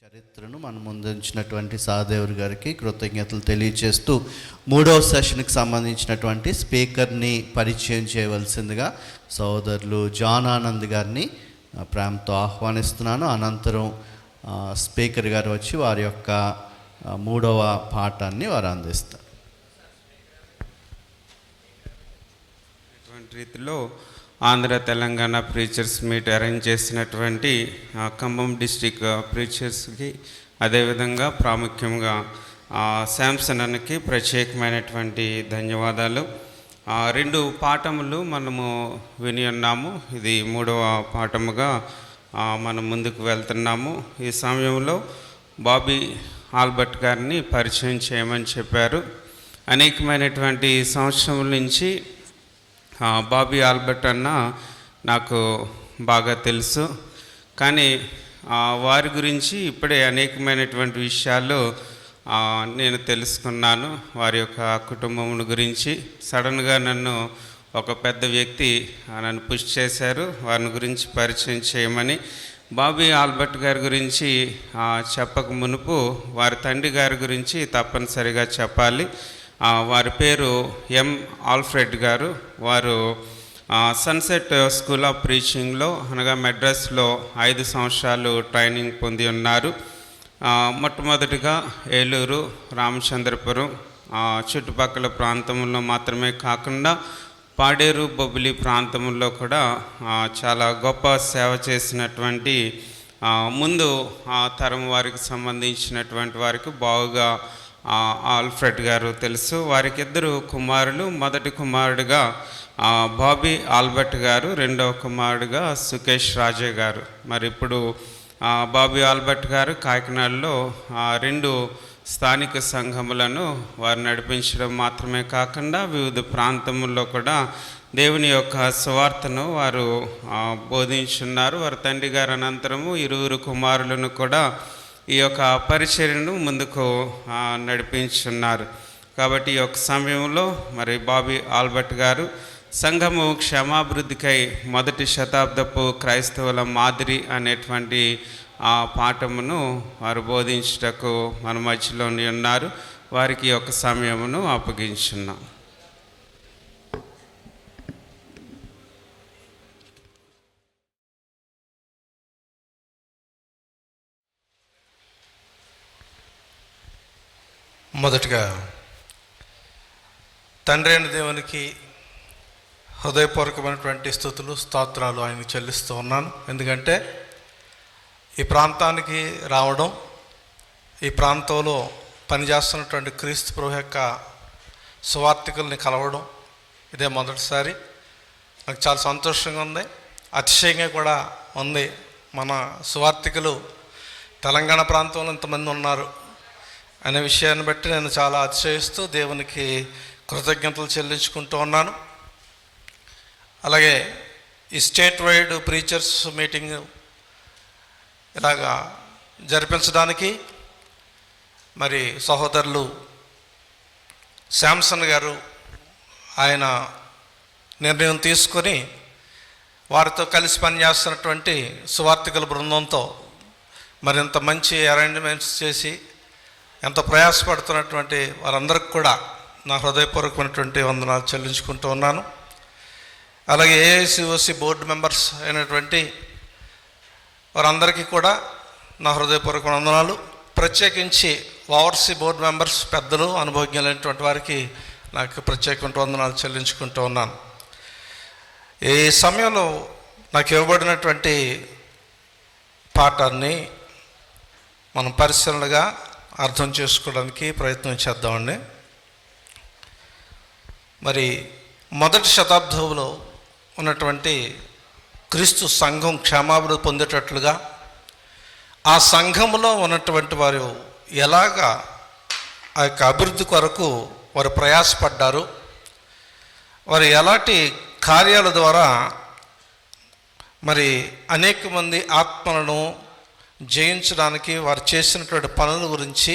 చరిత్రను మన ముందు ఉంచినటువంటి సహదేవుడి గారికి కృతజ్ఞతలు తెలియజేస్తూ మూడవ సెషన్కి సంబంధించినటువంటి స్పీకర్ని పరిచయం చేయవలసిందిగా సోదరులు జాన్ ఆనంద్ గారిని ప్రేమతో ఆహ్వానిస్తున్నాను. అనంతరం స్పీకర్ గారు వచ్చి వారి యొక్క మూడవ పాఠాన్ని వారు అందిస్తారు. ఇటువంటి రీతిలో Andhra Telangana preachers meet arrange చేసినటువంటి ఖమ్మం డిస్టిక్ ప్రీచర్స్కి, అదేవిధంగా ప్రాముఖ్యంగా శాంసన్ అన్నకి ప్రత్యేకమైనటువంటి ధన్యవాదాలు. రెండు పాఠములు మనము విని ఉన్నాము. ఇది మూడవ పాఠముగా మనం ముందుకు వెళ్తున్నాము. ఈ సమయంలో బాబీ ఆల్బర్ట్ గారిని పరిచయం చేయమని చెప్పారు. అనేకమైనటువంటి సంవత్సరముల నుంచి బాబీ ఆల్బర్ట్ అన్న నాకు బాగా తెలుసు, కానీ వారి గురించి ఇప్పుడే అనేకమైనటువంటి విషయాలు నేను తెలుసుకున్నాను. వారి యొక్క కుటుంబం గురించి సడన్గా నన్ను ఒక పెద్ద వ్యక్తి నన్ను పుష్ చేశారు, వారిని గురించి పరిచయం చేయమని. బాబీ ఆల్బర్ట్ గారి గురించి చెప్పక మునుపు వారి తండ్రి గారి గురించి తప్పనిసరిగా చెప్పాలి. వారి పేరు ఎం ఆల్ఫ్రెడ్ గారు. వారు సన్సెట్ స్కూల్ ఆఫ్ ప్రీచింగ్లో అనగా మెడ్రాస్లో 5 సంవత్సరాలు ట్రైనింగ్ పొంది ఉన్నారు. మొట్టమొదటిగా ఏలూరు, రామచంద్రపురం చుట్టుపక్కల ప్రాంతంలో మాత్రమే కాకుండా పాడేరు, బొబ్బిలి ప్రాంతంలో కూడా చాలా గొప్ప సేవ చేసినటువంటి ముందు తరం వారికి సంబంధించినటువంటి వారికి బాగుగా ఆల్ఫ్రెడ్ గారు తెలుసు. వారికి 2 కుమారులు. మొదటి కుమారుడుగా బాబీ ఆల్బర్ట్ గారు, రెండవ కుమారుడుగా సుకేష్ రాజే గారు. మరి ఇప్పుడు బాబీ ఆల్బర్ట్ గారు కాకినాడలో 2 స్థానిక సంఘములను వారు నడిపించడం మాత్రమే కాకుండా వివిధ ప్రాంతముల్లో కూడా దేవుని యొక్క సువార్తను వారు బోధించున్నారు. వారి తండ్రి గారు అనంతరము 2 కుమారులను కూడా ఈ యొక్క పరిచర్యను ముందుకు నడిపించున్నారు. కాబట్టి ఈ యొక్క సమయంలో మరి బాబీ ఆల్బర్ట్ గారు సంఘము క్షమాభివృద్ధికై మొదటి శతాబ్దపు క్రైస్తవుల మాదిరి అనేటువంటి పాఠమును వారు బోధించుటకు మన మధ్యలోని ఉన్నారు. వారికి ఒక సమయమును అప్పగించున్నాం. మొదటిగా తండ్రి అయిన దేవునికి హృదయపూర్వకమైనటువంటి స్తుతులు, స్తోత్రాలు ఆయనకు చెల్లిస్తూ ఉన్నాను. ఎందుకంటే ఈ ప్రాంతానికి రావడం, ఈ ప్రాంతంలో పనిచేస్తున్నటువంటి క్రీస్తు ప్రభు యొక్క సువార్థికుల్ని కలవడం ఇదే మొదటిసారి. నాకు చాలా సంతోషంగా ఉంది, అతిశయంగా కూడా ఉంది. మన సువార్థికులు తెలంగాణ ప్రాంతంలో ఇంతమంది ఉన్నారు అనే విషయాన్ని బట్టి నేను చాలా అతిశయిస్తూ దేవునికి కృతజ్ఞతలు చెల్లించుకుంటూ ఉన్నాను. అలాగే ఈ స్టేట్ వైడ్ ప్రీచర్స్ మీటింగ్ ఇలాగా జరిపించడానికి మరి సహోదరులు శాంసన్ గారు ఆయన నిర్ణయం తీసుకొని వారితో కలిసి పనిచేస్తున్నటువంటి సువార్థికుల బృందంతో మరింత మంచి అరేంజ్మెంట్స్ చేసి ఎంతో ప్రయాసపడుతున్నటువంటి వారందరికి కూడా నా హృదయపూర్వకమైనటువంటి వందనాలు చెల్లించుకుంటూ ఉన్నాను. అలాగే ఏఐసిఓసి బోర్డు మెంబర్స్ అయినటువంటి వారందరికీ కూడా నా హృదయపూర్వక వందనాలు. ప్రత్యేకించి ఓవర్సీ బోర్డు మెంబర్స్, పెద్దలు, అనుభవజ్ఞులైనటువంటి వారికి నాకు ప్రత్యేకమైన వందనాలు చెల్లించుకుంటూ ఉన్నాను. ఈ సమయంలో నాకు ఇవ్వబడినటువంటి పాఠాన్ని మనం పరిశీలనగా అర్థం చేసుకోవడానికి ప్రయత్నం చేద్దామండి. మరి మొదటి శతాబ్దంలో ఉన్నటువంటి క్రీస్తు సంఘం క్షేమాభివృద్ధి పొందేటట్లుగా ఆ సంఘంలో ఉన్నటువంటి వారు ఎలాగా ఆ యొక్క అభివృద్ధి కొరకు వారు ప్రయాసపడ్డారు, వారు ఎలాంటి కార్యాల ద్వారా మరి అనేక మంది ఆత్మలను జయించడానికి వారు చేసినటువంటి పనుల గురించి,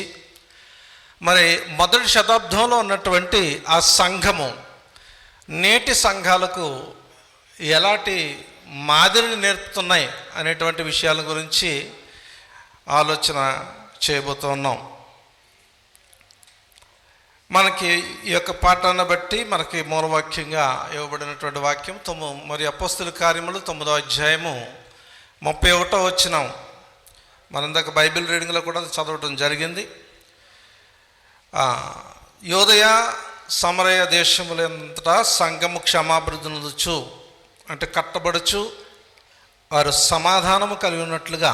మరి మొదటి శతాబ్దంలో ఉన్నటువంటి ఆ సంఘము నేటి సంఘాలకు ఎలాంటి మాదిరిని నేర్పుతున్నాయి అనేటువంటి విషయాల గురించి ఆలోచన చేయబోతున్నాం. మనకి ఈ యొక్క పాఠాన్ని బట్టి మనకి మూలవాక్యంగా ఇవ్వబడినటువంటి వాక్యం మరి అపోస్తుల కార్యములు 9వ అధ్యాయము 31వ వచనం. మనందాక బైబిల్ రీడింగ్లో కూడా చదవటం జరిగింది. యోదయ సమరయ దేశములంతటా సంఘము క్షమాభివృద్ధి నొందొచ్చు, అంటే కట్టబడుచు వారు సమాధానము కలిగి ఉన్నట్లుగా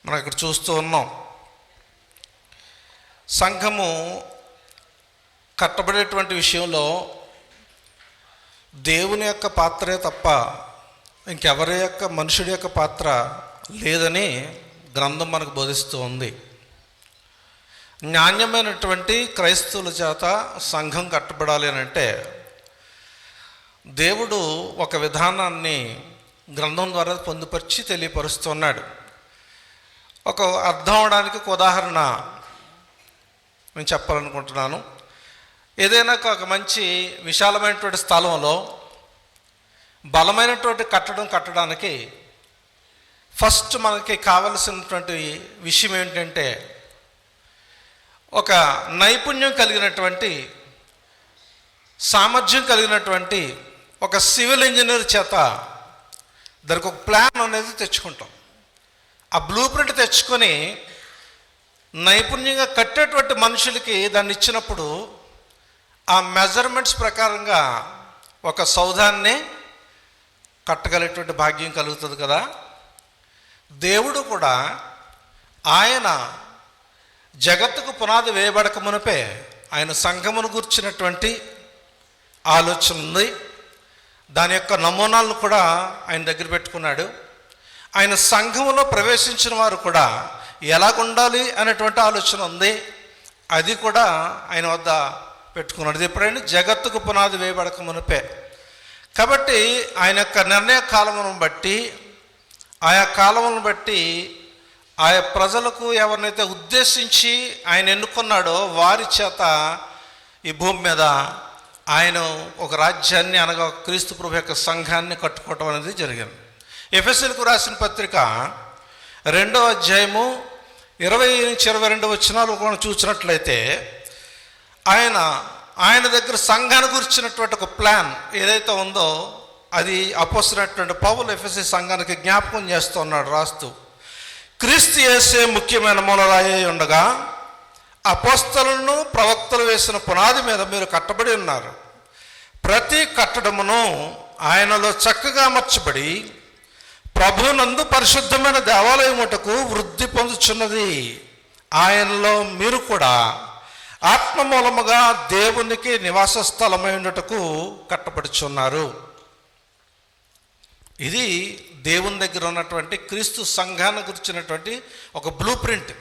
మనం ఇక్కడ చూస్తూ ఉన్నాం. సంఘము కట్టబడేటువంటి విషయంలో దేవుని యొక్క పాత్రే తప్ప ఇంకెవరి యొక్క మనుషుడి యొక్క పాత్ర లేదని గ్రంథం మనకు బోధిస్తూ ఉంది. నాణ్యమైనటువంటి క్రైస్తవుల చేత సంఘం కట్టబడాలి అని అంటే దేవుడు ఒక విధానాన్ని గ్రంథం ద్వారా పొందుపరిచి తెలియపరుస్తున్నాడు. ఒక అర్థం అవడానికి ఒక ఉదాహరణ నేను చెప్పాలనుకుంటున్నాను. ఏదైనా ఒక మంచి విశాలమైనటువంటి స్థలంలో బలమైనటువంటి కట్టడం కట్టడానికి ఫస్ట్ మనకి కావలసినటువంటి విషయం ఏంటంటే ఒక నైపుణ్యం కలిగినటువంటి, సామర్థ్యం కలిగినటువంటి ఒక సివిల్ ఇంజనీర్ చేత దానికి ఒక ప్లాన్ అనేది తెచ్చుకుంటాం. ఆ బ్లూ ప్రింట్ తెచ్చుకొని నైపుణ్యంగా కట్టేటువంటి మనుషులకి దాన్ని ఇచ్చినప్పుడు ఆ మెజర్మెంట్స్ ప్రకారంగా ఒక సౌధాన్ని కట్టగలిగేటువంటి భాగ్యం కలుగుతుంది కదా. దేవుడు కూడా ఆయన జగత్తుకు పునాది వేయబడక మునిపే ఆయన సంఘమును గుర్చినటువంటి ఆలోచన ఉంది. దాని యొక్క నమూనాలను కూడా ఆయన దగ్గర పెట్టుకున్నాడు. ఆయన సంఘములో ప్రవేశించిన వారు కూడా ఎలాగుండాలి అనేటువంటి ఆలోచన ఉంది. అది కూడా ఆయన వద్ద పెట్టుకున్నాడు. ఎప్పుడైనా జగత్తుకు పునాది వేయబడక మునిపే. కాబట్టి ఆయన యొక్క నిర్ణయ కాలమును బట్టి, ఆయా కాలమును బట్టి ఆయా ప్రజలకు ఎవరినైతే ఉద్దేశించి ఆయన ఎన్నుకున్నాడో వారి చేత ఈ భూమి మీద ఆయన ఒక రాజ్యాన్ని, అనగా క్రీస్తు ప్రభు యొక్క సంఘాన్ని కట్టుకోవటం అనేది జరిగింది. ఎఫెసీయులకు రాసిన పత్రిక 2వ అధ్యాయము 20-22 వచనాలు కూడా చూసినట్లయితే ఆయన దగ్గర సంఘాన్ని గురించినటువంటి ఒక ప్లాన్ ఏదైతే ఉందో అది అపోస్తలుడైనటువంటి పౌలు ఎఫెసీ సంఘానికి జ్ఞాపకం చేస్తున్నాడు రాస్తూ, క్రీస్తు యేసే ముఖ్యమైన మూలరాయి ఉండగా అపోస్తలులను ప్రవక్తలు వేసిన పునాది మీద మీరు కట్టబడి ఉన్నారు. ప్రతి కట్టడమును ఆయనలో చక్కగా అమర్చబడి ప్రభునందు పరిశుద్ధమైన దేవాలయముటకు వృద్ధి పొందుచున్నది. ఆయనలో మీరు కూడా ఆత్మ మూలముగా దేవునికి నివాస స్థలమై ఉండటకు కట్టబడుచున్నారు. ఇది దేవుని దగ్గర ఉన్నటువంటి క్రీస్తు సంఘాన్ని గురించినటువంటి ఒక బ్లూ ప్రింట్.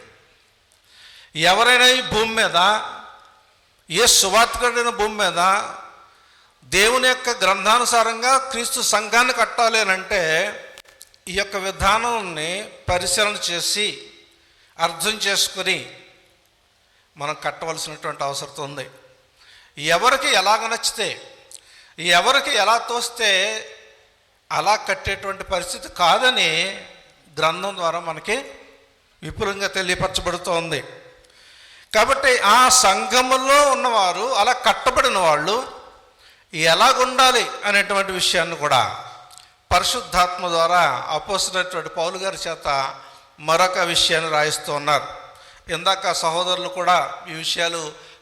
ఎవరైనా ఈ భూమి మీద, ఏ సువార్తికుడైన భూమి మీద దేవుని యొక్క గ్రంథానుసారంగా క్రీస్తు సంఘాన్ని కట్టాలి అని అంటే ఈ యొక్క విధానాన్ని పరిశీలన చేసి అర్థం చేసుకొని మనం కట్టవలసినటువంటి అవసరం ఉంది. ఎవరికి ఎలాగ నచ్చితే, ఎవరికి ఎలా తోస్తే అలా కట్టేటువంటి పరిస్థితి కాదని గ్రంథం ద్వారా మనకి విపులంగా తెలియపరచబడుతోంది. కాబట్టి ఆ సంఘములో ఉన్నవారు, అలా కట్టబడిన వాళ్ళు ఎలాగుండాలి అనేటువంటి విషయాన్ని కూడా పరిశుద్ధాత్మ ద్వారా అపోస్తలుడైనటువంటి పౌలు గారి చేత మరొక విషయాన్ని రాయిస్తూ ఉన్నారు. ఇందాక సహోదరులు కూడా ఈ విషయాలు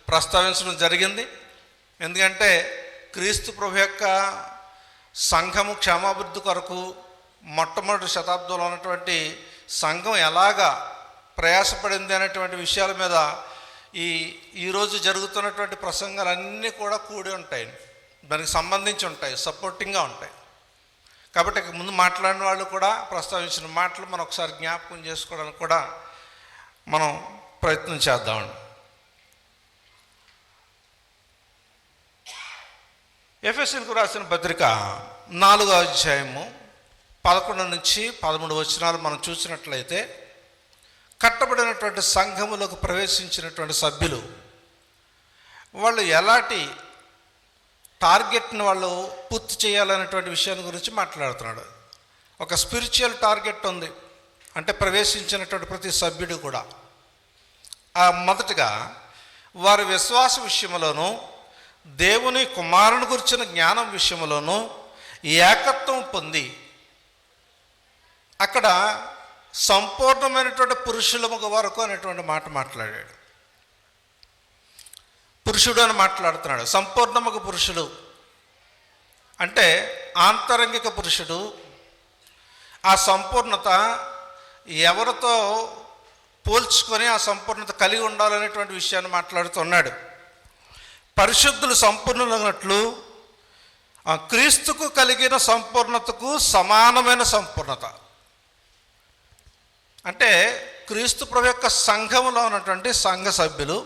ప్రస్తావించడం జరిగింది. ఎందుకంటే క్రీస్తు ప్రభు యొక్క సంఘము క్షేమాభివృద్ధి కొరకు మొట్టమొదటి శతాబ్దంలో ఉన్నటువంటి సంఘం ఎలాగా ప్రయాసపడింది అనేటువంటి విషయాల మీద ఈరోజు జరుగుతున్నటువంటి ప్రసంగాలన్నీ కూడా కూడి ఉంటాయి, దానికి సంబంధించి ఉంటాయి, సపోర్టింగ్గా ఉంటాయి. కాబట్టి ముందు మాట్లాడిన వాళ్ళు కూడా ప్రస్తావించిన మాటలు మనం ఒకసారి జ్ఞాపకం చేసుకోవడానికి కూడా మనం ప్రయత్నం చేద్దామండి. ఎఫెసీయులకు రాసిన పత్రిక 4వ అధ్యాయము 11-13 వచనాలు మనం చూసినట్లయితే, కట్టబడినటువంటి సంఘములకు ప్రవేశించినటువంటి సభ్యులు వాళ్ళు ఎలాంటి టార్గెట్ని వాళ్ళు పూర్తి చేయాలనేటువంటి విషయాన్ని గురించి మాట్లాడుతున్నాడు. ఒక స్పిరిచువల్ టార్గెట్ ఉంది. అంటే ప్రవేశించినటువంటి ప్రతి సభ్యుడు కూడా మొదటగా వారి విశ్వాస విషయంలోనూ దేవుని కుమారుని గురించిన జ్ఞానం విషయంలోనూ ఏకత్వం పొంది అక్కడ సంపూర్ణమైనటువంటి పురుషుల వరకు అనేటువంటి మాట మాట్లాడాడు. పురుషుడు అని మాట్లాడుతున్నాడు. సంపూర్ణముగ పురుషుడు అంటే ఆంతరంగిక పురుషుడు. ఆ సంపూర్ణత ఎవరితో పోల్చుకొని ఆ సంపూర్ణత కలిగి ఉండాలనేటువంటి విషయాన్ని మాట్లాడుతున్నాడు. పరిశుద్ధులు సంపూర్ణులైనట్లు క్రీస్తుకు కలిగిన సంపూర్ణతకు సమానమైన సంపూర్ణత. అంటే క్రీస్తు ప్రభు యొక్క సంఘములో ఉన్నటువంటి సంఘ సభ్యులు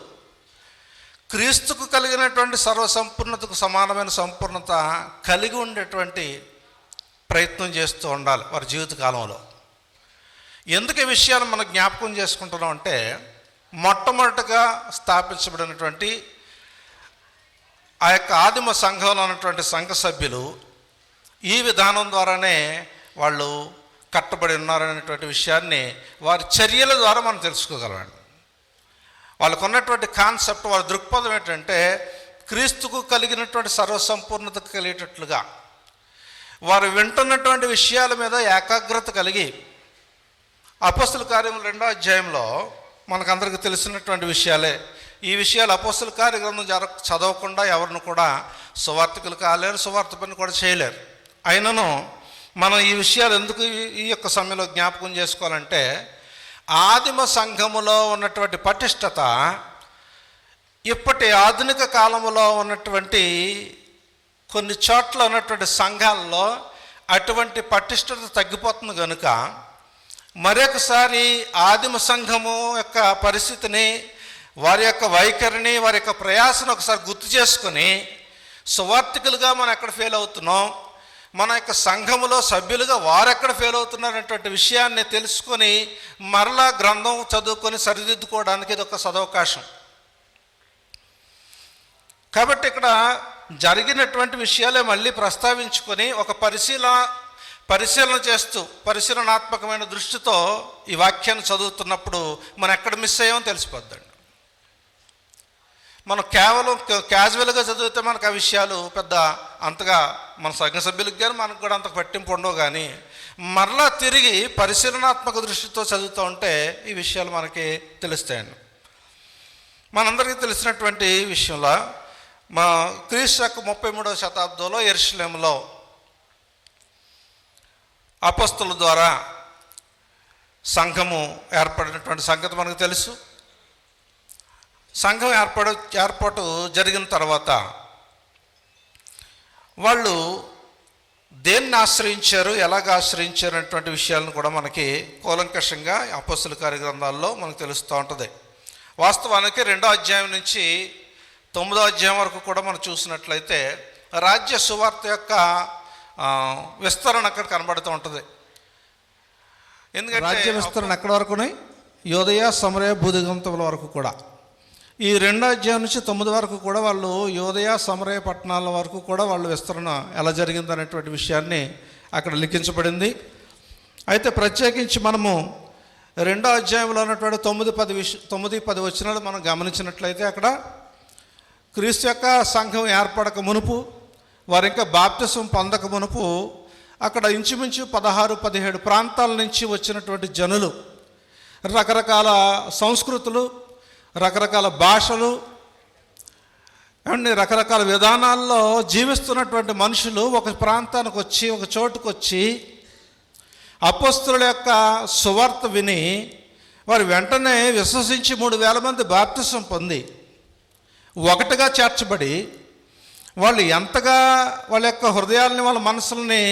క్రీస్తుకు కలిగినటువంటి సర్వసంపూర్ణతకు సమానమైన సంపూర్ణత కలిగి ఉండేటువంటి ప్రయత్నం చేస్తూ ఉండాలి వారి జీవితకాలంలో. ఎందుకు ఈ విషయాలు మనం జ్ఞాపకం చేసుకుంటున్నాం అంటే, మొట్టమొదటిగా స్థాపించబడినటువంటి ఆ యొక్క ఆదిమ సంఘంలో ఉన్నటువంటి సంఘ సభ్యులు ఈ విధానం ద్వారానే వాళ్ళు కట్టబడి ఉన్నారనేటువంటి విషయాన్ని వారి చర్యల ద్వారా మనం తెలుసుకోగలమండి. వాళ్ళకు ఉన్నటువంటి కాన్సెప్ట్, వాళ్ళ దృక్పథం ఏంటంటే క్రీస్తుకు కలిగినటువంటి సర్వసంపూర్ణత కలిగేటట్లుగా వారు వింటున్నటువంటి విషయాల మీద ఏకాగ్రత కలిగి, అపోస్తల కార్యములు 2వ అధ్యాయంలో మనకందరికీ తెలిసినటువంటి విషయాలే. ఈ విషయాలు అపోస్తల కార్య గ్రంథం చదవకుండా ఎవరిని కూడా సువార్తికులు కాలేరు, సువార్త పని కూడా చేయలేరు. అయినను మనం ఈ విషయాలు ఎందుకు ఈ యొక్క సమయంలో జ్ఞాపకం చేసుకోవాలంటే, ఆదిమ సంఘములో ఉన్నటువంటి పటిష్టత ఇప్పటి ఆధునిక కాలంలో ఉన్నటువంటి కొన్ని చోట్ల ఉన్నటువంటి సంఘాల్లో అటువంటి పటిష్టత తగ్గిపోతుంది కనుక మరొకసారి ఆదిమ సంఘము యొక్క పరిస్థితిని, వారి యొక్క వైఖరిని, వారి యొక్క ప్రయాసను ఒకసారి గుర్తు చేసుకొని సువార్తికులుగా మనం ఎక్కడ ఫెయిల్ అవుతున్నాం, మన యొక్క సంఘములో సభ్యులుగా వారెక్కడ ఫెయిల్ అవుతున్నారనేటువంటి విషయాన్ని తెలుసుకొని మరలా గ్రంథం చదువుకొని సరిదిద్దుకోవడానికి ఇది ఒక సదవకాశం. కాబట్టి ఇక్కడ జరిగినటువంటి విషయాలే మళ్ళీ ప్రస్తావించుకొని ఒక పరిశీలన చేస్తూ పరిశీలనాత్మకమైన దృష్టితో ఈ వాక్యాన్ని చదువుతున్నప్పుడు మనం ఎక్కడ మిస్ అయ్యామో తెలిసిపోద్దండి. మనం కేవలం క్యాజువల్గా చదివితే మనకు ఆ విషయాలు పెద్ద అంతగా మన సంఘ సభ్యులకు కానీ మనకు కూడా అంత పట్టింపు ఉండవు. కానీ మరలా తిరిగి పరిశీలనాత్మక దృష్టితో చదువుతూ ఉంటే ఈ విషయాలు మనకి తెలుస్తాయండి. మనందరికీ తెలిసినటువంటి విషయంలో మా క్రీస్తు 33వ శతాబ్దంలో యెరూషలేములో అపొస్తలుల ద్వారా సంఘము ఏర్పడినటువంటి సంగతి మనకు తెలుసు. సంఘం ఏర్పాటు జరిగిన తర్వాత వాళ్ళు దేన్ని ఆశ్రయించారు, ఎలాగ ఆశ్రయించారు అనేటువంటి విషయాలను కూడా మనకి కూలంకషంగా అపొస్తల కార్య గ్రంథాల్లో మనకు తెలుస్తూ ఉంటుంది. వాస్తవానికి 2వ అధ్యాయం నుంచి 9వ అధ్యాయం వరకు కూడా మనం చూసినట్లయితే రాజ్య సువార్త యొక్క విస్తరణ అక్కడ కనబడుతూ ఉంటుంది. ఎందుకంటే రాజ్య విస్తరణ ఎక్కడి వరకునే యోదయ సమరయ భూదిగంతముల వరకు కూడా, ఈ 2వ అధ్యాయం నుంచి 9 వరకు కూడా వాళ్ళు యోదయ సమరయ పట్టణాల వరకు కూడా వాళ్ళు విస్తరణ ఎలా జరిగింది అనేటువంటి విషయాన్ని అక్కడ లిఖించబడింది. అయితే ప్రత్యేకించి మనము 2వ అధ్యాయంలో ఉన్నటువంటి 9-10 వచనాలు మనం గమనించినట్లయితే అక్కడ క్రీస్తు యొక్క సంఘం ఏర్పడక మునుపు, వారు ఇంకా బాప్తిసం పొందక మునుపు అక్కడ ఇంచుమించు 16-17 ప్రాంతాల నుంచి వచ్చినటువంటి జనులు, రకరకాల సంస్కృతులు, రకరకాల భాషలు అండ్ రకరకాల విధానాల్లో జీవిస్తున్నటువంటి మనుషులు ఒక ప్రాంతానికి వచ్చి, ఒక చోటుకు వచ్చి అపొస్తలుల యొక్క సువార్త విని వారు వెంటనే విశ్వసించి 3,000 మంది బాప్తిసం పొంది ఒకటిగా చేర్చబడి వాళ్ళు ఎంతగా వాళ్ళ యొక్క హృదయాలని, వాళ్ళ మనసులని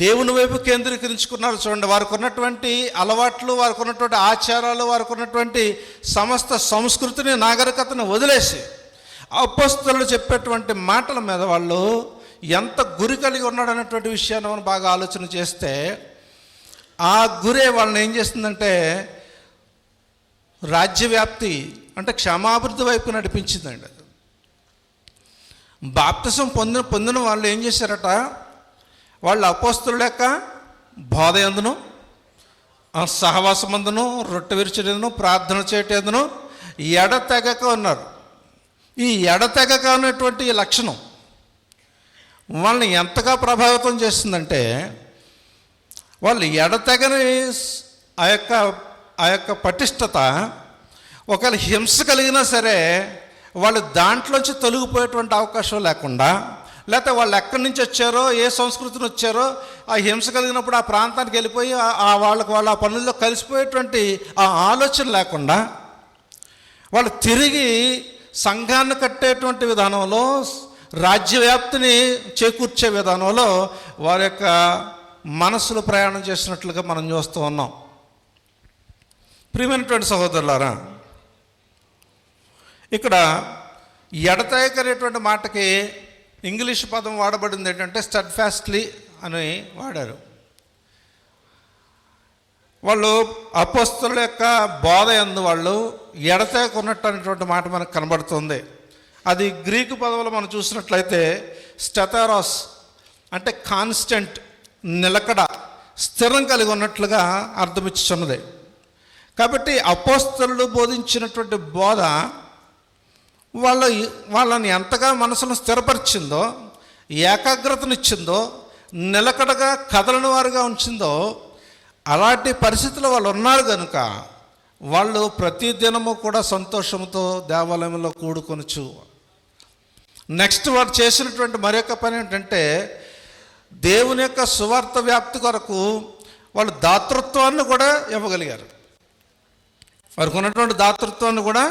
దేవుని వైపు కేంద్రీకరించుకున్నారు చూడండి. వారికి ఉన్నటువంటి అలవాట్లు, వారికి ఉన్నటువంటి ఆచారాలు, వారికి ఉన్నటువంటి సమస్త సంస్కృతిని, నాగరికతను వదిలేసి అపొస్తలులు చెప్పేటువంటి మాటల మీద వాళ్ళు ఎంత గురి కలిగి ఉన్నాడనేటువంటి విషయాన్ని మనం బాగా ఆలోచన చేస్తే ఆ గురే వాళ్ళని ఏం చేస్తుందంటే రాజ్యవ్యాప్తి అంటే క్షమాభివృద్ధి వైపు నడిపించిందండి. బాప్తిసం పొందిన వాళ్ళు ఏం చేశారట, వాళ్ళు అపొస్తలుల యొక్క బోధ యందును సహవాసమందును రొట్టె విరుచుటను ప్రార్థన చేయటేందును ఎడతెగక ఉన్నారు. ఈ ఎడతెగక అనేటువంటి లక్షణం వాళ్ళని ఎంతగా ప్రభావితం చేస్తుందంటే, వాళ్ళు ఎడతెగని ఆ యొక్క పటిష్టత, ఒకవేళ హింస కలిగినా సరే వాళ్ళు దాంట్లోంచి తొలగిపోయేటువంటి అవకాశం లేకుండా, లేకపోతే వాళ్ళు ఎక్కడి నుంచి వచ్చారో, ఏ సంస్కృతిని వచ్చారో, ఆ హింస కలిగినప్పుడు ఆ ప్రాంతానికి వెళ్ళిపోయి వాళ్ళ ఆ పనుల్లో కలిసిపోయేటువంటి ఆ ఆలోచన లేకుండా, వాళ్ళు తిరిగి సంఘాన్ని కట్టేటువంటి విధానంలో, రాజ్యవ్యాప్తిని చేకూర్చే విధానంలో వారి యొక్క మనసులో ప్రయాణం చేసినట్లుగా మనం చూస్తూ ఉన్నాం. ప్రియమైనటువంటి సహోదరులారా, ఇక్కడ ఎడతెగక అనేటువంటి మాటకి ఇంగ్లీష్ పదం వాడబడింది ఏంటంటే స్టడ్ఫాస్ట్లీ అని వాడారు. వాళ్ళు అపోస్తలుల యొక్క బోధ యందు వాళ్ళు ఎడతెగక ఉన్నట్టు అనేటువంటి మాట మనకు కనబడుతుంది. అది గ్రీకు పదంలో మనం చూసినట్లయితే స్టెథారోస్ అంటే కాన్స్టెంట్, నిలకడ, స్థిరం కలిగి ఉన్నట్లుగా అర్థమిచ్చుచున్నది. కాబట్టి అపోస్తలులు బోధించినటువంటి బోధ వాళ్ళని ఎంతగా మనసును స్థిరపరిచిందో, ఏకాగ్రతనిచ్చిందో, నిలకడగా కదలని వారుగా ఉంచిందో, అలాంటి పరిస్థితుల్లో వాళ్ళు ఉన్నారు కనుక వాళ్ళు ప్రతి దినము కూడా సంతోషంతో దేవాలయంలో కూడుకొనొచ్చు. నెక్స్ట్ వారు చేసినటువంటి మరొక పని ఏంటంటే, దేవుని యొక్క సువార్త వ్యాప్తి కొరకు వాళ్ళు దాతృత్వాన్ని కూడా ఇవ్వగలిగారు. వారికి ఉన్నటువంటి దాతృత్వాన్ని కూడా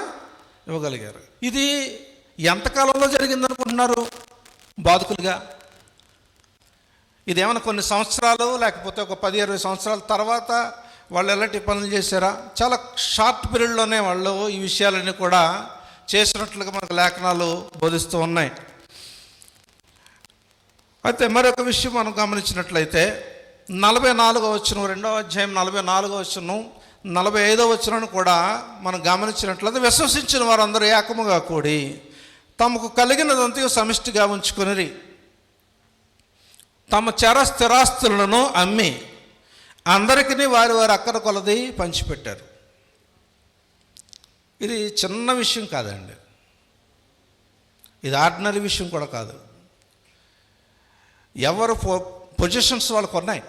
ఇవ్వగలిగారు. ఇది ఎంతకాలంలో జరిగిందనుకుంటున్నారు బాధకులుగా? ఇదేమైనా కొన్ని సంవత్సరాలు, లేకపోతే ఒక 10-20 సంవత్సరాల తర్వాత వాళ్ళు ఎలాంటి పనులు చేశారా? చాలా షార్ట్ పీరియడ్లోనే వాళ్ళు ఈ విషయాలన్నీ కూడా చేసినట్లుగా మనకు లేఖనాలు బోధిస్తూ ఉన్నాయి. అయితే మరొక విషయం మనం గమనించినట్లయితే 44వ వచనం, 2వ అధ్యాయం 44వ వచనం, 45వ వచనం కూడా మనం గమనించినట్లయితే, విశ్వసించిన వారందరూ ఏకముగా కూడి తమకు కలిగినదంతా సమిష్టిగా ఉంచుకొనిరి, తమ స్థిరాస్తులను అమ్మి అందరికీ వారి వారి అక్కర కొలది పంచిపెట్టారు. ఇది చిన్న విషయం కాదండి, ఇది ఆర్డినరీ విషయం కూడా కాదు. ఎవరు పొజిషన్స్ వాళ్ళకు ఉన్నాయి,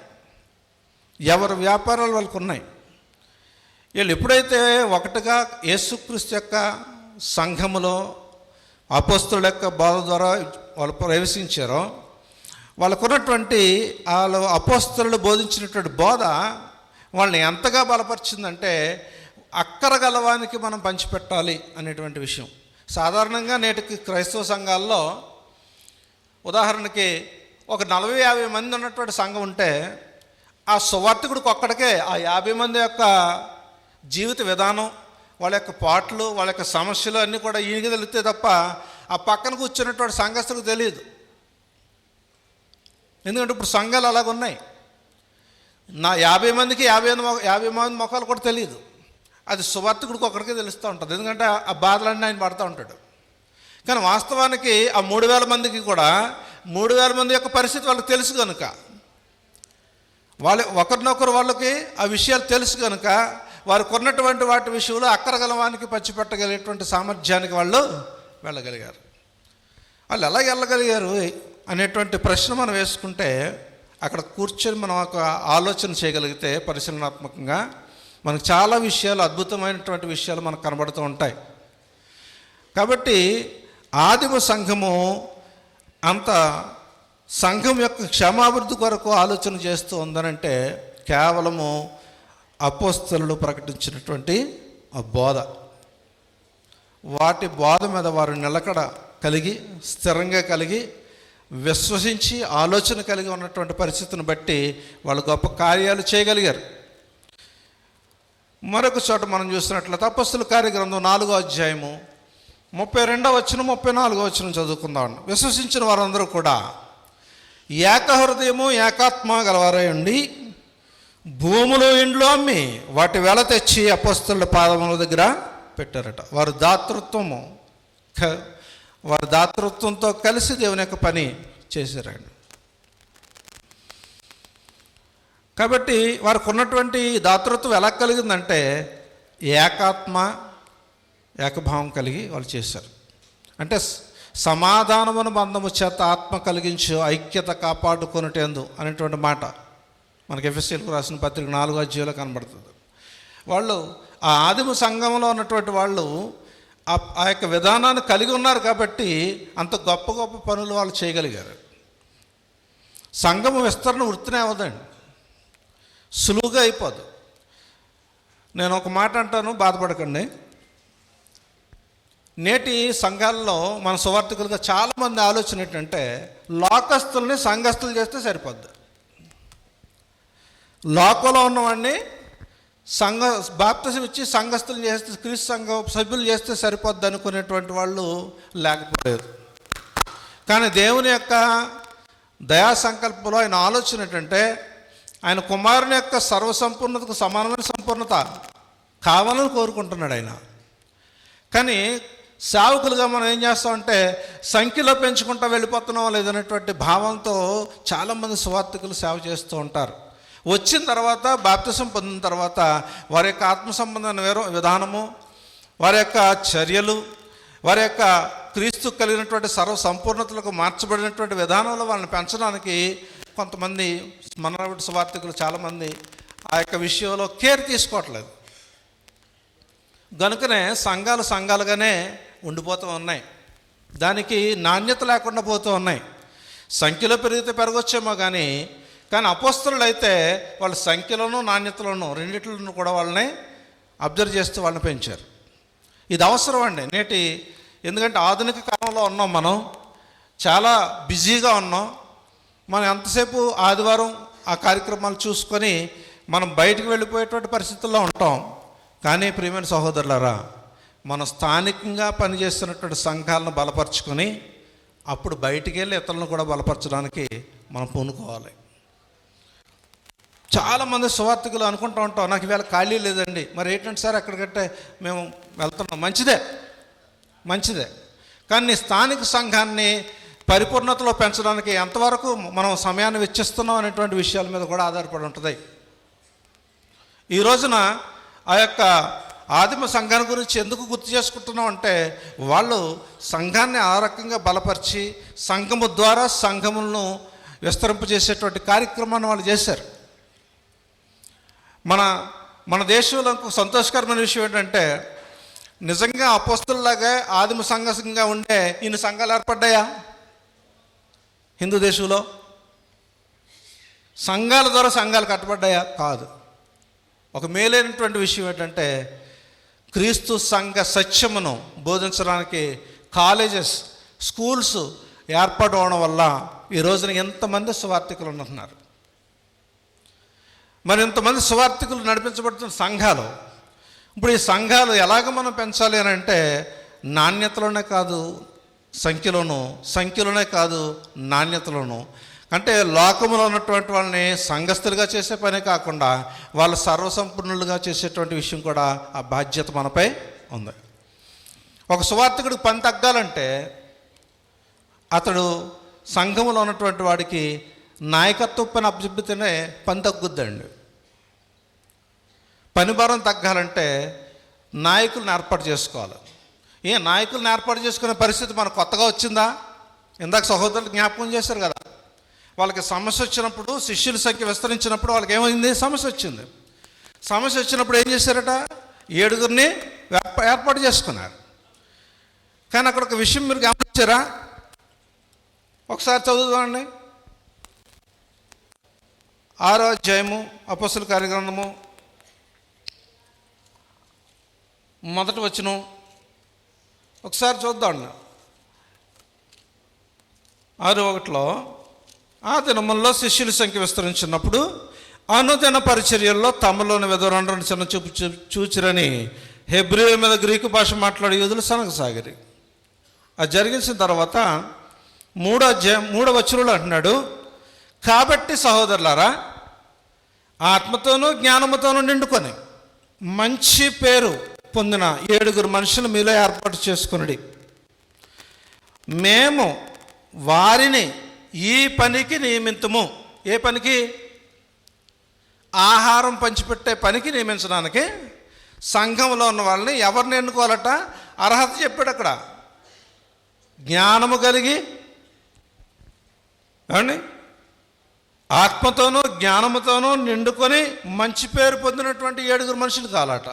ఎవరు వ్యాపారాలు వాళ్ళకు ఉన్నాయి. వీళ్ళు ఎప్పుడైతే ఒకటిగా యేసుక్రీస్తు యొక్క సంఘములో అపోస్తలుల యొక్క బోధ ద్వారా వాళ్ళు ప్రవేశించారో, వాళ్ళకున్నటువంటి వాళ్ళు అపోస్తలులు బోధించినటువంటి బోధ వాళ్ళని ఎంతగా బలపరిచిందంటే, అక్కర గలవానికి మనం పంచిపెట్టాలి అనేటువంటి విషయం. సాధారణంగా నేటికి క్రైస్తవ సంఘాల్లో ఉదాహరణకి ఒక 40-50 మంది ఉన్నటువంటి సంఘం ఉంటే, ఆ సువార్తికుడికి ఒక్కడికే ఆ 50 మంది యొక్క జీవిత విధానం, వాళ్ళ యొక్క పాటలు, వాళ్ళ యొక్క సమస్యలు అన్నీ కూడా ఈయనకి తెలిస్తే తప్ప ఆ పక్కన కూర్చున్నటువంటి సంఘస్థులకు తెలియదు. ఎందుకంటే ఇప్పుడు సంఘాలు అలాగ ఉన్నాయి. నా 50 మందికి 50 మంది ముఖాలు కూడా తెలియదు. అది సువార్తికుడికి ఒక్కడికే తెలుస్తూ ఉంటుంది, ఎందుకంటే ఆ బాధలన్నీ ఆయన పడుతూ ఉంటాడు. కానీ వాస్తవానికి ఆ 3000 మందికి కూడా 3000 మంది యొక్క పరిస్థితి వాళ్ళకి తెలుసు కనుక, ఒకరినొకరు వాళ్ళకి ఆ విషయాలు తెలుసు కనుక, వారికి ఉన్నటువంటి వాటి విషయంలో అక్కరగలవానికి పంచిపెట్టగలిగేటువంటి సామర్థ్యానికి వాళ్ళు వెళ్ళగలిగారు. వాళ్ళు ఎలా వెళ్ళగలిగారు అనేటువంటి ప్రశ్న మనం వేసుకుంటే, అక్కడ కూర్చొని మనం ఒక ఆలోచన చేయగలిగితే పరిశీలనాత్మకంగా మనకు చాలా విషయాలు, అద్భుతమైనటువంటి విషయాలు మనకు కనబడుతూ ఉంటాయి. కాబట్టి ఆదిమ సంఘము అంత సంఘం యొక్క క్షేమాభివృద్ధి కొరకు ఆలోచన చేస్తూ ఉందనంటే కేవలము అపోస్తలులు ప్రకటించినటువంటి ఆ బోధ, వాటి బోధ మీద వారు నిలకడ కలిగి, స్థిరంగా కలిగి, విశ్వసించి ఆలోచన కలిగి ఉన్నటువంటి పరిస్థితిని బట్టి వాళ్ళు గొప్ప కార్యాలు చేయగలిగారు. మరొక చోట మనం చూసినట్లయితే అపోస్తలుల కార్యగ్రంథం 4వ అధ్యాయము 32వ వచనం 34వ వచనం చదువుకుందాం. విశ్వసించిన వారందరూ కూడా ఏకహృదయము ఏకాత్మ గలవారై ఉండి భూములు ఇండ్లు అమ్మి వాటి వెల తెచ్చి అపోస్తలుల పాదముల దగ్గర పెట్టారట. వారు దాతృత్వంతో కలిసి దేవుని యొక్క పని చేశారండి. కాబట్టి వారికి ఉన్నటువంటి దాతృత్వం ఎలా కలిగిందంటే ఏకాత్మ ఏకభావం కలిగి వాళ్ళు చేశారు. అంటే సమాధానమును బంధము చేత ఆత్మ కలిగించు ఐక్యత కాపాడుకొనుటేందు అనేటువంటి మాట మనకి ఎఫెసీయులకు రాసిన పత్రిక 4వ అధ్యాయంలో కనబడుతుంది. వాళ్ళు ఆ ఆదిమ సంఘంలో ఉన్నటువంటి వాళ్ళు ఆ యొక్క విధానాన్ని కలిగి ఉన్నారు కాబట్టి అంత గొప్ప గొప్ప పనులు వాళ్ళు చేయగలిగారు. సంఘము విస్తరణ వృత్తినే అవదండి, సులువుగా అయిపోదు. నేను ఒక మాట అంటాను, బాధపడకండి. నేటి సంఘాల్లో మన సువార్థికులుగా చాలామంది ఆలోచన ఏంటంటే లోకస్తుల్ని సంఘస్థులు చేస్తే సరిపోద్ది, లోకంలో ఉన్నవాడిని బాప్తిసం ఇచ్చి సంఘస్థులు చేస్తే, క్రీస్తు సంఘ సభ్యులు చేస్తే సరిపోద్ది అనుకునేటువంటి వాళ్ళు లేకపోలేదు. కానీ దేవుని యొక్క దయా సంకల్పంలో ఆయన ఆలోచన ఏంటంటే ఆయన కుమారుని యొక్క సర్వసంపూర్ణతకు సమానమైన సంపూర్ణత కావాలని కోరుకుంటున్నాడు ఆయన. కానీ సేవకులుగా మనం ఏం చేస్తామంటే సంఖ్యలో పెంచుకుంటూ వెళ్ళిపోతున్నాం లేదనేటువంటి భావంతో చాలామంది సువార్థికులు సేవ చేస్తూ ఉంటారు. వచ్చిన తర్వాత బాప్తిసం పొందిన తర్వాత వారి యొక్క ఆత్మ సంబంధమైన విధానము, వారి యొక్క చర్యలు, వారి యొక్క క్రీస్తు కలిగినటువంటి సర్వ సంపూర్ణతలకు మార్చబడినటువంటి విధానంలో వాళ్ళని పెంచడానికి కొంతమంది మన సువార్థికులు చాలామంది ఆ యొక్క విషయంలో కేర్ తీసుకోవట్లేదు. కనుకనే సంఘాలు సంఘాలుగానే ఉండిపోతూ ఉన్నాయి, దానికి నాణ్యత లేకుండా పోతూ ఉన్నాయి. సంఖ్యలో పెరిగితే పెరగొచ్చేమో కానీ అపోస్తలులు అయితే వాళ్ళ సంఖ్యలోనూ నాణ్యతలోనూ రెండిట్లను కూడా వాళ్ళని అబ్జర్వ్ చేస్తూ వాళ్ళని పెంచారు. ఇది అవసరం అండి నేటి, ఎందుకంటే ఆధునిక కాలంలో ఉన్నాం, మనం చాలా బిజీగా ఉన్నాం. మనం ఎంతసేపు ఆదివారం ఆ కార్యక్రమాలు చూసుకొని మనం బయటకు వెళ్ళిపోయేటువంటి పరిస్థితుల్లో ఉంటాం. కానీ ప్రియమైన సహోదరులారా, మనం స్థానికంగా పనిచేస్తున్నటువంటి సంఘాలను బలపరుచుకొని అప్పుడు బయటికి వెళ్ళి ఇతరులను కూడా బలపరచడానికి మనం పూనుకోవాలి. చాలామంది సువార్థికులు అనుకుంటూ ఉంటాం, నాకు ఈవేళ ఖాళీ లేదండి, మరి ఏంటంటే సార్ ఎక్కడికంటే మేము వెళ్తున్నాం, మంచిదే. కానీ స్థానిక సంఘాన్ని పరిపూర్ణతలో పెంచడానికి ఎంతవరకు మనం సమయాన్ని వెచ్చిస్తున్నాం అనేటువంటి విషయాల మీద కూడా ఆధారపడి ఉంటుంది. ఈ రోజున ఆ యొక్క ఆదిమ సంఘాన్ని గురించి ఎందుకు గుర్తు చేసుకుంటున్నాం అంటే వాళ్ళు సంఘాన్ని ఆ రకంగా బలపరిచి సంఘము ద్వారా సంఘములను విస్తరింపజేసేటువంటి కార్యక్రమాన్ని వాళ్ళు చేశారు. మన దేశంలో సంతోషకరమైన విషయం ఏంటంటే నిజంగా అపోస్తలులాగా ఆదిమ సంఘంగా ఉండే ఇన్ని సంఘాలు ఏర్పడ్డాయా హిందూ దేశంలో? సంఘాల ద్వారా సంఘాలు కట్టబడ్డాయా? కాదు. ఒక మేలైనటువంటి విషయం ఏంటంటే క్రీస్తు సంఘ సత్యమును బోధించడానికి కాలేజెస్, స్కూల్స్ ఏర్పాటు అవడం వల్ల ఈ రోజున ఎంతమంది సువార్థికులు ఉంటున్నారు. మరి ఇంతమంది సువార్థికులు నడిపించబడుతున్న సంఘాలు, ఇప్పుడు ఈ సంఘాలు ఎలాగ మనం పెంచాలి అని అంటే నాణ్యతలోనే కాదు సంఖ్యలోనే కాదు నాణ్యతలోను. అంటే లోకములో ఉన్నటువంటి వాళ్ళని సంఘస్థులుగా చేసే పనే కాకుండా వాళ్ళు సర్వసంపూర్ణులుగా చేసేటువంటి విషయం కూడా ఆ బాధ్యత మనపై ఉంది. ఒక సువార్థికుడికి పని తగ్గాలంటే అతడు సంఘములో ఉన్నటువంటి వాడికి నాయకత్వం పని అభ్యర్థితేనే పని తగ్గుద్దండి. పని భారం తగ్గాలంటే నాయకులను ఏర్పాటు చేసుకోవాలి. నాయకులను ఏర్పాటు చేసుకునే పరిస్థితి మనకు కొత్తగా వచ్చిందా? ఇందాక సహోదరులు జ్ఞాపకం చేశారు కదా, వాళ్ళకి సమస్య వచ్చినప్పుడు, శిష్యుల సంఖ్య విస్తరించినప్పుడు వాళ్ళకి ఏమైంది? సమస్య వచ్చింది. సమస్య వచ్చినప్పుడు ఏం చేశారట? 7గురిని ఏర్పాటు చేసుకున్నారు. కానీ అక్కడ ఒక విషయం మీరు గమనించారా? ఒకసారి చదువుదామండి. 6వ అధ్యాయము అపోస్తలుల కార్యగ్రంథము 1వ వచనం ఒకసారి చూద్దాం. 6:1 ఆ దినముల్లో శిష్యుల సంఖ్య విస్తరించినప్పుడు అనుదిన పరిచర్యల్లో తమలోని విధవరండ్రను చిన్న చూపు చూచిరని హెబ్రీ మీద గ్రీకు భాష మాట్లాడే యూదులు సనగసాగిరి. అది జరిగించిన తర్వాత 3వ వచనంలో అంటున్నాడు, కాబట్టి సహోదరులారా ఆత్మతోనూ జ్ఞానముతోనూ నిండుకొని మంచి పేరు పొందిన 7గురు మనుషులు మీలో ఏర్పాటు చేసుకుని మేము వారిని ఈ పనికి నియమితము. ఏ పనికి? ఆహారం పంచిపెట్టే పనికి నియమించడానికి సంఘంలో ఉన్న వాళ్ళని ఎవరిని ఎన్నుకోవాలట? అర్హత చెప్పాడు అక్కడ. జ్ఞానము కలిగి, ఏమండి, ఆత్మతోనూ జ్ఞానముతోనూ నిండుకొని మంచి పేరు పొందినటువంటి 7 మనుషులు కావాలట.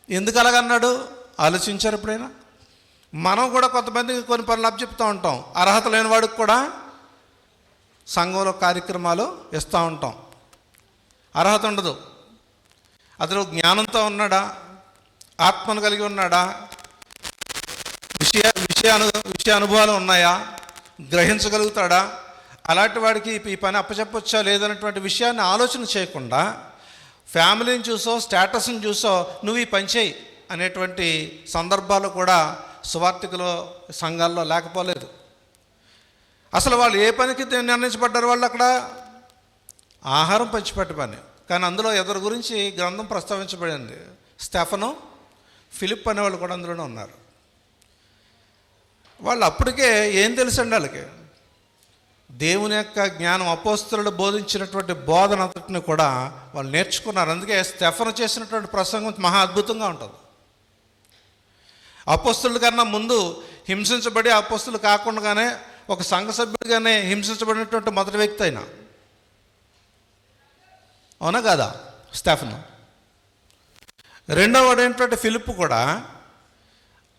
ఎందుకు అలాగన్నాడు? ఆలోచించారు ఎప్పుడైనా? మనం కూడా కొంతమందికి కొన్ని పనులు అప్పచెప్తూ ఉంటాం. అర్హత లేని వాడికి కూడా సంఘంలో కార్యక్రమాలు ఇస్తూ ఉంటాం. అర్హత ఉండదు. అతడు జ్ఞానంతో ఉన్నాడా? ఆత్మను కలిగి ఉన్నాడా? విషయ అనుభవాలు ఉన్నాయా? గ్రహించగలుగుతాడా? అలాంటి వాడికి ఈ పని అప్పచెప్పొచ్చా లేదన్నటువంటి విషయాన్ని ఆలోచన చేయకుండా ఫ్యామిలీని చూసో స్టేటస్ని చూసో నువ్వు ఈ పని చేయి అనేటువంటి సందర్భాలు కూడా సువార్థికుల సంఘాల్లో లేకపోలేదు. అసలు వాళ్ళు ఏ పనికి నిర్ణయించబడ్డారు? వాళ్ళు అక్కడ ఆహారం పంచిపెట్టే పని. కానీ అందులో ఎదురు గురించి గ్రంథం ప్రస్తావించబడింది. స్టెఫను, ఫిలిప్ అనేవాళ్ళు కూడా అందులోనే ఉన్నారు. వాళ్ళు అప్పటికే ఏం తెలుసండి వాళ్ళకి? దేవుని యొక్క జ్ఞానం, అపోస్తలుడు బోధించినటువంటి బోధన అంతటిని కూడా వాళ్ళు నేర్చుకున్నారు. అందుకే స్టెఫను చేసినటువంటి ప్రసంగం మహా అద్భుతంగా ఉంటుంది. అపోస్తలుల కన్నా ముందు హింసించబడి అపోస్తలు కాకుండానే ఒక సంఘ సభ్యుడిగానే హింసించబడినటువంటి మొదటి వ్యక్తి అయినా, అవునా కదా స్టెఫను? రెండవ వాడు ఏంటంటే ఫిలిప్ కూడా,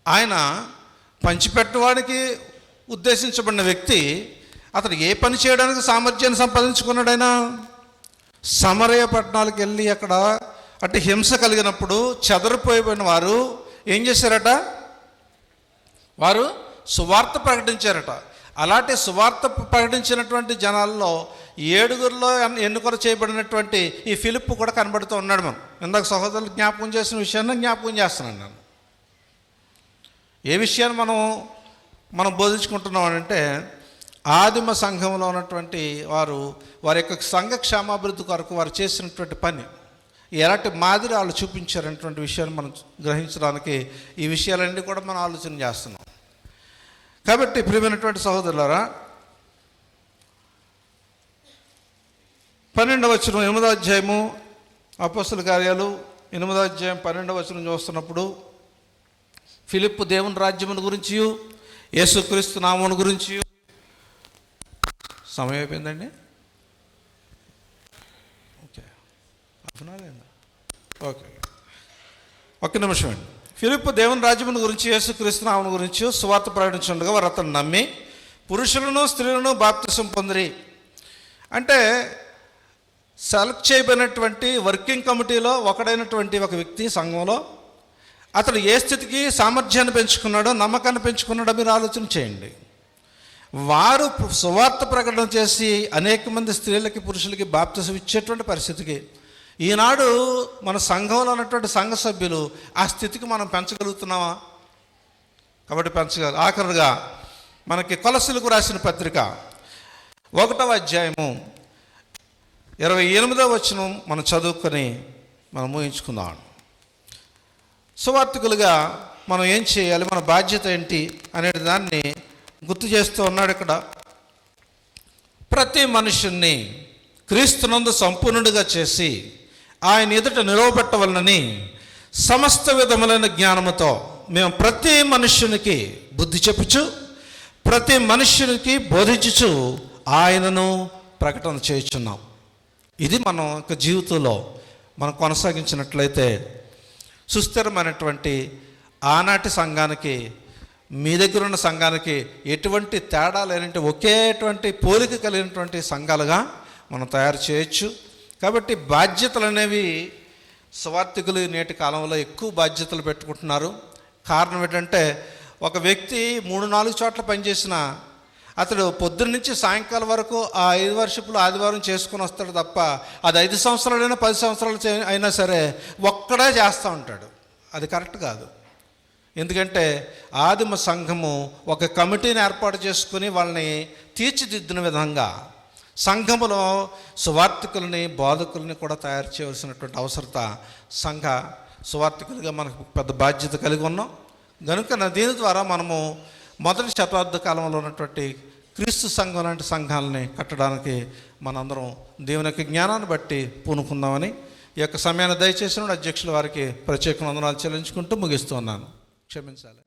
ఆయన పంచిపెట్టడానికి ఉద్దేశించబడిన వ్యక్తి. అతడు ఏ పని చేయడానికి సామర్థ్యాన్ని సంపాదించుకున్నాడు? ఆయన సమరయ పట్టణాలకు వెళ్ళి అక్కడ అంటే హింస కలిగినప్పుడు చెదరిపోయిన వారు ఏం చేశారట? వారు సువార్త ప్రకటించారట. అలాంటి సువార్త ప్రకటించినటువంటి జనాల్లో 7 ఎన్నుకొన చేయబడినటువంటి ఈ ఫిలిప్ కూడా కనబడుతూ ఉన్నాడు. మనం ఇందాక సహోదరులు జ్ఞాపకం చేసిన విషయాన్ని జ్ఞాపకం చేస్తున్నాను నేను. ఏ విషయాన్ని మనం బోధించుకుంటున్నాం అంటే, ఆదిమ సంఘంలో ఉన్నటువంటి వారి యొక్క సంఘ క్షేమాభివృద్ధి కొరకు వారు చేసినటువంటి పని ఎలాంటి మాదిరి వాళ్ళు చూపించారనేటువంటి విషయాన్ని మనం గ్రహించడానికి ఈ విషయాలన్నీ కూడా మనం ఆలోచన చేస్తున్నాం. కాబట్టి ప్రియమైనటువంటి సహోదరులారా, 12వ వచనం 8వ అధ్యాయము అపోస్తలుల కార్యాలు 8వ అధ్యాయం 12వ వచనం చూస్తున్నప్పుడు ఫిలిప్పు దేవుని రాజ్యమును గురించి, యేసుక్రీస్తు నామమును గురించి. సమయం అయిపోయిందండి. ఓకే, ఓకే, ఒక్క నిమిషం అండి. ఫిలిప్పు దేవుని రాజ్యమును గురించి, యేసుక్రీస్తు నామమును గురించి సువార్త ప్రకటించుండగా వారు అతను నమ్మి పురుషులను స్త్రీలను బాప్తిసం పొందిరి. అంటే సెలెక్ట్ చేయబడినటువంటి వర్కింగ్ కమిటీలో ఒకడైనటువంటి ఒక వ్యక్తి సంఘంలో అతడు ఏ స్థితికి సామర్థ్యాన్ని పెంచుకున్నాడో, నమ్మకాన్ని పెంచుకున్నాడో మీరు ఆలోచన చేయండి. వారు సువార్త ప్రకటన చేసి అనేక మంది స్త్రీలకి పురుషులకి బాప్తిసం ఇచ్చేటువంటి పరిస్థితికి ఈనాడు మన సంఘంలో ఉన్నటువంటి సంఘ సభ్యులు ఆ స్థితికి మనం పెంచగలుగుతున్నామా? కాబట్టి పెంచగల. ఆఖరుగా మనకి కొలసీలకు రాసిన పత్రిక 1వ అధ్యాయము 28వ వచనం మనం చదువుకొని మనం ఊహించుకుందాం. సువార్థికులుగా మనం ఏం చేయాలి, మన బాధ్యత ఏంటి అనే దాన్ని గుర్తు చేస్తూ ఉన్నాడు ఇక్కడ. ప్రతి మనుషుణ్ణి క్రీస్తునందు సంపూర్ణుడిగా చేసి ఆయన ఎదుట నిలవబెట్టవలనని సమస్త విధములైన జ్ఞానముతో మేము ప్రతి మనుష్యునికి బుద్ధి చెప్పుచు ప్రతి మనుష్యునికి బోధించుచు ఆయనను ప్రకటన చేయుచున్నాం. ఇది మన యొక్క జీవితంలో మనం కొనసాగించినట్లయితే సుస్థిరమైనటువంటి ఆనాటి సంఘానికి మీ దగ్గర ఉన్న సంఘానికి ఎటువంటి తేడా లేనంటే ఒకేటువంటి పోలిక కలిగినటువంటి సంఘాలుగా మనం తయారు చేయొచ్చు. కాబట్టి బాధ్యతలు అనేవి సువార్థికులు నేటి కాలంలో ఎక్కువ బాధ్యతలు పెట్టుకుంటున్నారు. కారణం ఏంటంటే ఒక వ్యక్తి 3-4 చోట్ల పనిచేసిన అతడు పొద్దున్న నుంచి సాయంకాలం వరకు ఆ 5 వర్షిపులు ఆదివారం చేసుకుని వస్తాడు తప్ప అది 5 సంవత్సరాలైనా 10 సంవత్సరాలు అయినా సరే ఒక్కడే చేస్తూ ఉంటాడు. అది కరెక్ట్ కాదు. ఎందుకంటే ఆదిమ సంఘము ఒక కమిటీని ఏర్పాటు చేసుకుని వాళ్ళని తీర్చిదిద్దిన విధంగా సంఘములో సువార్థికులని బోధకుల్ని కూడా తయారు చేయవలసినటువంటి అవసరత సంఘ సువార్థికులుగా మనకు పెద్ద బాధ్యత కలిగి ఉన్నాం. కనుక దీని ద్వారా మనము మొదటి శతాబ్ద కాలంలో ఉన్నటువంటి క్రీస్తు సంఘం లాంటి సంఘాలని కట్టడానికి మనందరం దేవుని యొక్క జ్ఞానాన్ని బట్టి పూనుకుందామని ఈ యొక్క సమయాన్ని దయచేసిన అధ్యక్షుల వారికి ప్రత్యేక వందనాలు చెల్లించుకుంటూ ముగిస్తున్నాను. క్షమించాలి.